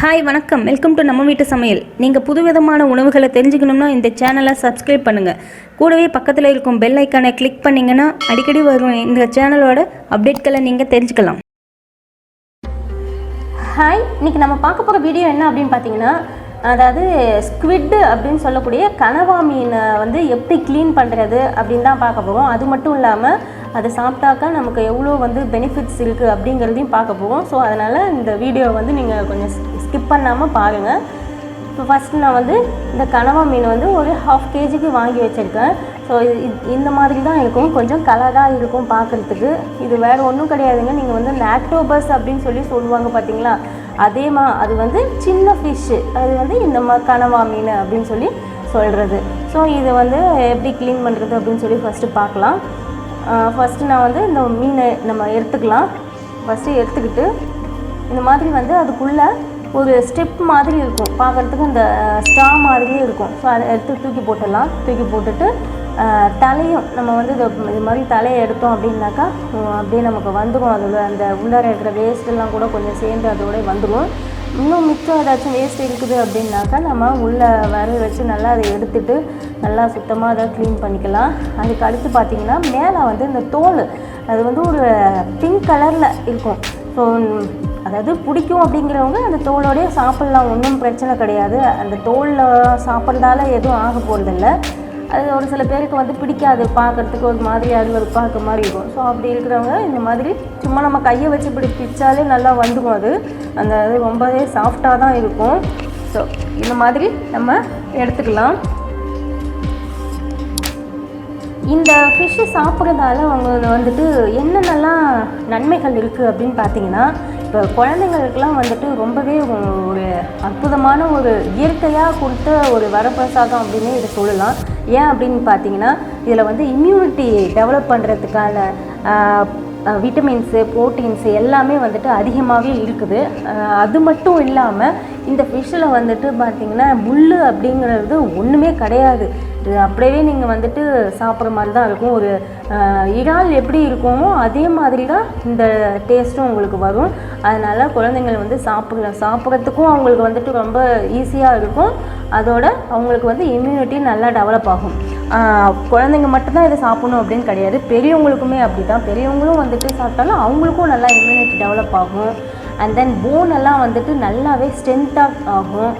Hi வணக்கம், welcome to நம்ம வீட்டு சமையல். நீங்கள் புதுவிதமான உணவுகளை தெரிஞ்சுக்கணும்னா இந்த சேனலை சப்ஸ்கிரைப் பண்ணுங்கள். கூடவே பக்கத்தில் இருக்கும் பெல் ஐக்கானை கிளிக் பண்ணிங்கன்னா அடிக்கடி வரும் இந்த சேனலோட அப்டேட்களை நீங்கள் தெரிஞ்சுக்கலாம். ஹாய், இன்றைக்கி நம்ம பார்க்க போகிற வீடியோ என்ன அப்படின்னு பார்த்தீங்கன்னா, அதாவது ஸ்குவிட் அப்படின்னு சொல்லக்கூடிய கனவா மீனை எப்படி க்ளீன் பண்ணுறது அப்படின்னு தான் பார்க்க போகிறோம். அது மட்டும் இல்லாமல் அதை சாப்பிட்டாக்கா நமக்கு எவ்வளோ பெனிஃபிட்ஸ் இருக்குது அப்படிங்கிறதையும் பார்க்க போகிறோம். ஸோ அதனால் இந்த வீடியோ நீங்கள் கொஞ்சம் ஸ்கிப் பண்ணாமல் பாருங்கள். இப்போ ஃபஸ்ட்டு நான் இந்த கனவா மீன் ஒரு 1/2 kg வாங்கி வச்சுருக்கேன். ஸோ இந்த மாதிரி தான் இருக்கும், கொஞ்சம் கலராக இருக்கும் பார்க்குறதுக்கு. இது வேறு ஒன்றும் கிடையாதுங்க. நீங்கள் நாக்டோபஸ் அப்படின்னு சொல்லுவாங்க பார்த்தீங்களா, அது சின்ன ஃபிஷ்ஷு. அது இந்த கனவா மீன் அப்படின்னு சொல்கிறது. ஸோ இதை எப்படி க்ளீன் பண்ணுறது அப்படின்னு ஃபஸ்ட்டு பார்க்கலாம். ஃபஸ்ட்டு நான் இந்த மீனை நம்ம எடுத்துக்கலாம். ஃபஸ்ட்டு எடுத்துக்கிட்டு இந்த மாதிரி அதுக்குள்ளே ஒரு ஸ்டெப் மாதிரி இருக்கும், பார்க்குறதுக்கு இந்த ஸ்ட்ரா மாதிரியே இருக்கும். ஸோ அதை எடுத்து தூக்கி போட்டுடலாம். தூக்கி போட்டுட்டு தலையும் நம்ம இது மாதிரி தலையை எடுத்தோம் அப்படின்னாக்கா அப்படியே நமக்கு வந்துடும். அதில் அந்த உள்ளார இருக்கிற வேஸ்ட்டெல்லாம் கூட கொஞ்சம் சேர்ந்து அதோட வந்துடும். இன்னும் மிச்சம் ஏதாச்சும் வேஸ்ட் இருக்குது அப்படின்னாக்கா நம்ம உள்ளே விரல் வச்சு நல்லா அதை எடுத்துகிட்டு நல்லா சுத்தமாக அதை க்ளீன் பண்ணிக்கலாம். அதுக்கு அடுத்து பார்த்திங்கன்னா மேலே இந்த தோல் அது ஒரு பிங்க் கலரில் இருக்கும். ஸோ அதாவது பிடிக்கும் அப்படிங்கிறவங்க அந்த தோலோடய சாப்பிட்லாம், ஒன்றும் பிரச்சனை கிடையாது. அந்த தோலில் சாப்பிட்றதால எதுவும் ஆக போகிறதில்ல. அது ஒரு சில பேருக்கு பிடிக்காது, பார்க்குறதுக்கு ஒரு மாதிரி அருவருப்பாக இருக்க மாதிரி இருக்கும். ஸோ அப்படி இருக்கிறவங்க இந்த மாதிரி சும்மா நம்ம கையை வச்சு இப்படி பிச்சாலே நல்லா வந்துடும். அது ரொம்பவே சாஃப்டாக தான் இருக்கும். ஸோ இந்த மாதிரி நம்ம எடுத்துக்கலாம். இந்த ஃபிஷ்ஷு சாப்பிட்றதால அவங்க என்னென்னலாம் நன்மைகள் இருக்குது அப்படின்னு பார்த்தீங்கன்னா, இப்போ குழந்தைங்களுக்கெல்லாம் ரொம்பவே ஒரு அற்புதமான ஒரு இயற்கையாக கொடுத்த ஒரு வரப்பிரசாதம் அப்படின்னு இதை சொல்லலாம். ஏன் அப்படின்னு பார்த்தீங்கன்னா, இதில் இம்யூனிட்டி டெவலப் பண்ணுறதுக்கான விட்டமின்ஸு, ப்ரோட்டீன்ஸு எல்லாமே அதிகமாகவே இருக்குது. அது மட்டும் இல்லாமல் இந்த ஃபிஷ்ஷில் பார்த்திங்கன்னா முள் அப்படிங்கிறது ஒன்றுமே கிடையாது. இது அப்படியே நீங்கள் சாப்பிட்ற மாதிரி தான் இருக்கும். ஒரு இறால் எப்படி இருக்குமோ அதே மாதிரி தான் இந்த டேஸ்ட்டும் உங்களுக்கு வரும். அதனால் குழந்தைங்கள் சாப்பிட்றதுக்கும் அவங்களுக்கு ரொம்ப ஈஸியாக இருக்கும். அதோட அவங்களுக்கு இம்யூனிட்டி நல்லா டெவலப் ஆகும். குழந்தைங்க மட்டும்தான் இதை சாப்பிடணும் அப்படின்னு கிடையாது, பெரியவங்களுக்குமே அப்படி தான். பெரியவங்களும் சாப்பிட்டாலும் அவங்களுக்கும் நல்லா இம்யூனிட்டி டெவலப் ஆகும். அண்ட் தென் போன் எல்லாம் நல்லாவே ஸ்ட்ரென்த்தாக ஆகும்.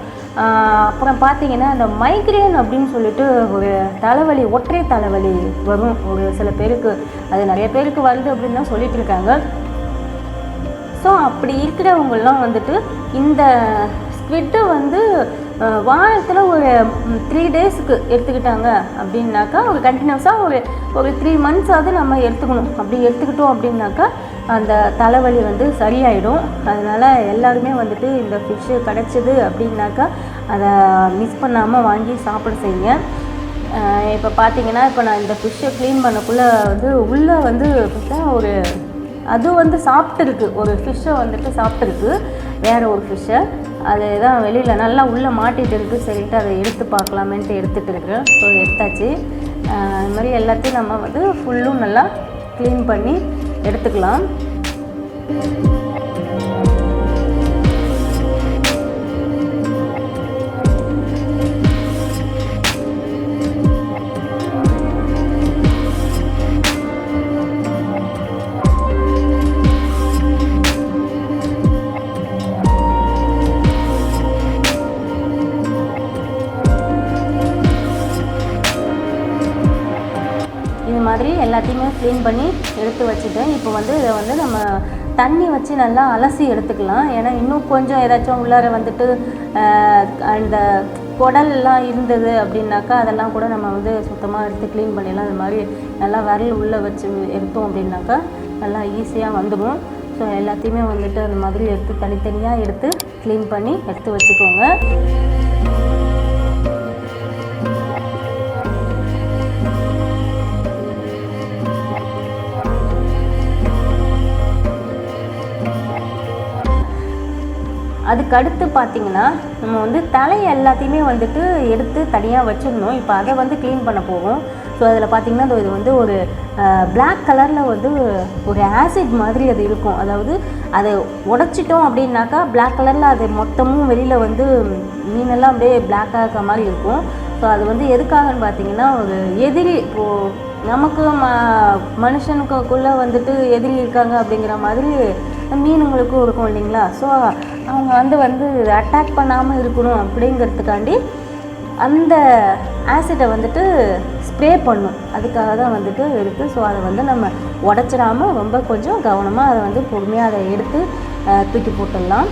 அப்புறம் பார்த்திங்கன்னா இந்த மைக்ரேன் அப்படின்னு சொல்லிட்டு ஒரு தலைவலி, ஒற்றை தலைவலி வரும் ஒரு சில பேருக்கு. அது நிறைய பேருக்கு வருது அப்படின்னு தான் சொல்லிட்டு இருக்காங்க. ஸோ அப்படி இருக்கிறவங்கெல்லாம் இந்த ஸ்குவிட்டை வாரத்தில் ஒரு 3 daysக்கு எடுத்துக்கிட்டாங்க அப்படின்னாக்கா, ஒரு கண்டினியூஸாக ஒரு 3 months நம்ம எடுத்துக்கணும். அப்படி எடுத்துக்கிட்டோம் அப்படின்னாக்கா அந்த தலைவலி சரியாயிடும். அதனால் எல்லாருமே இந்த ஃபிஷ்ஷு கிடச்சிது அப்படின்னாக்கா அதை மிஸ் பண்ணாமல் வாங்கி சாப்பிட செய்யுங்க. இப்போ பார்த்தீங்கன்னா, இப்போ நான் இந்த ஃபிஷ்ஷை க்ளீன் பண்ணக்குள்ளே உள்ளே பார்த்தா ஒரு அது சாப்பிட்டுருக்கு, ஒரு ஃபிஷ்ஷை சாப்பிட்டுருக்கு, வேறு ஒரு ஃபிஷ்ஷை. அது தான் வெளியில் நல்லா உள்ளே மாட்டிகிட்டு இருக்குது. சரின்ட்டு அதை எடுத்து பார்க்கலாமேன்ட்டு எடுத்துகிட்டு இருக்கிறேன். ஸோ எடுத்தாச்சு. இது மாதிரி எல்லாத்தையும் நம்ம ஃபுல்லும் நல்லா க்ளீன் பண்ணி எடுத்துக்கலாம். மாதிரி எல்லாத்தையுமே க்ளீன் பண்ணி எடுத்து வச்சுட்டேன். இப்போ இதை நம்ம தண்ணி வச்சு நல்லா அலசி எடுத்துக்கலாம். ஏன்னா இன்னும் கொஞ்சம் ஏதாச்சும் உள்ளார அந்த குடல்லாம் இருந்தது அப்படின்னாக்கா அதெல்லாம் கூட நம்ம சுத்தமாக எடுத்து க்ளீன் பண்ணிடலாம். அது மாதிரி நல்லா விரல் உள்ளே வச்சு எடுத்தோம் அப்படின்னாக்கா நல்லா ஈஸியாக வந்துடும். ஸோ எல்லாத்தையுமே அந்த மாதிரி எடுத்து தனித்தனியாக எடுத்து க்ளீன் பண்ணி எடுத்து வச்சுக்கோங்க. அதுக்கு அடுத்து பார்த்திங்கன்னா, நம்ம தலையை எல்லாத்தையுமே எடுத்து தனியாக வச்சிடணும். இப்போ அதை க்ளீன் பண்ண போகும். ஸோ அதில் பார்த்திங்கன்னா இது வந்து ஒரு பிளாக் கலரில் வந்து ஒரு ஆசிட் மாதிரி அது இருக்கும். அதாவது அதை உடைச்சிட்டோம் அப்படின்னாக்கா பிளாக் கலரில் அது மொத்தமும் வெளியில் வந்து மீனெல்லாம் அப்படியே பிளாக்காக இருக்க மாதிரி இருக்கும். ஸோ அது வந்து எதுக்காகன்னு பார்த்திங்கன்னா ஒரு எதிரி, இப்போது நமக்கு மனுஷனுக்குள்ளே வந்துட்டு எதிரி இருக்காங்க அப்படிங்கிற மாதிரி மீனுங்களுக்கும் இருக்கும் இல்லைங்களா. ஸோ அவங்க வந்து அட்டாக் பண்ணாமல் இருக்கணும் அப்படிங்கிறதுக்காண்டி அந்த ஆசிட்டை வந்துட்டு ஸ்ப்ரே பண்ணும். அதுக்காக தான் வந்துட்டு இருக்குது. ஸோ அதை வந்து நம்ம உடச்சிடாமல் ரொம்ப கொஞ்சம் கவனமாக அதை வந்து பொறுமையாக அதை எடுத்து தூக்கி போட்டுடலாம்.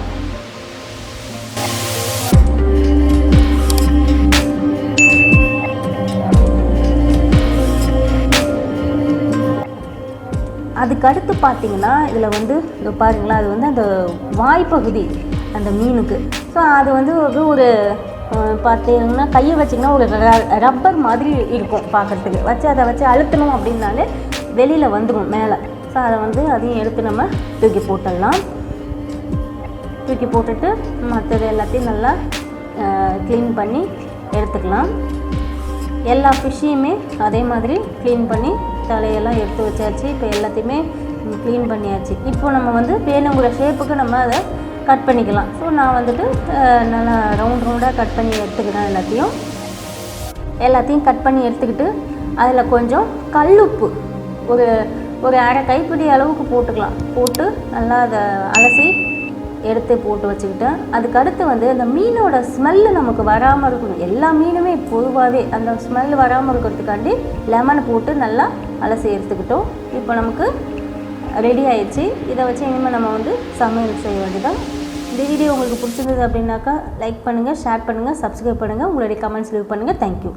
அதுக்கு அடுத்து பார்த்திங்கன்னா இதில் வந்து இந்த பாருங்களா, அது வந்து அந்த வாய்ப்பகுதி அந்த மீனுக்கு. ஸோ அது வந்து ஒரு பார்த்தீங்கன்னா கையை வச்சிங்கன்னா ஒரு ரப்பர் மாதிரி இருக்கும் பார்க்குறதுக்கு. அதை வச்சு அழுத்தணும் அப்படின்னாலே வெளியில் வந்துடும் மேலே. ஸோ அதை வந்து அதையும் எடுத்து நம்ம தூக்கி போட்டுடலாம். தூக்கி போட்டுட்டு மற்றது எல்லாத்தையும் நல்லா க்ளீன் பண்ணி எடுத்துக்கலாம். எல்லா ஃபிஷ்ஷையுமே அதே மாதிரி க்ளீன் பண்ணி தலையெல்லாம் எடுத்து வச்சாச்சு. இப்போ எல்லாத்தையுமே க்ளீன் பண்ணியாச்சு. இப்போ நம்ம வந்து வேணுங்கிற ஷேப்புக்கு நம்ம அதை கட் பண்ணிக்கலாம். ஸோ நான் வந்துட்டு நல்லா ரவுண்டாக கட் பண்ணி எடுத்துக்கிறேன். எல்லாத்தையும் கட் பண்ணி எடுத்துக்கிட்டு அதில் கொஞ்சம் கல்லுப்பு ஒரு அரை கைப்பிடி அளவுக்கு போட்டுக்கலாம். போட்டு நல்லா அதை அலசி எடுத்து போட்டு வச்சுக்கிட்டேன். அதுக்கடுத்து வந்து அந்த மீனோட ஸ்மெல்லு நமக்கு வராமல் இருக்கணும். எல்லா மீனுமே பொதுவாகவே அந்த ஸ்மெல் வராமல் இருக்கிறதுக்காண்டி லெமனை போட்டு நல்லா அலசி எடுத்துக்கிட்டோம். இப்போ நமக்கு ரெடி ஆயிடுச்சு. இதை வச்சு இனிமேல் நம்ம வந்து சமையல் செய்ய வேண்டியதான். இந்த வீடியோ உங்களுக்கு பிடிச்சிருந்தது அப்படின்னாக்கா லைக் பண்ணுங்கள், ஷேர் பண்ணுங்கள், சப்ஸ்கிரைப் பண்ணுங்கள், உங்களுடைய கமெண்ட்ஸ் லீவ் பண்ணுங்கள். தேங்க்யூ.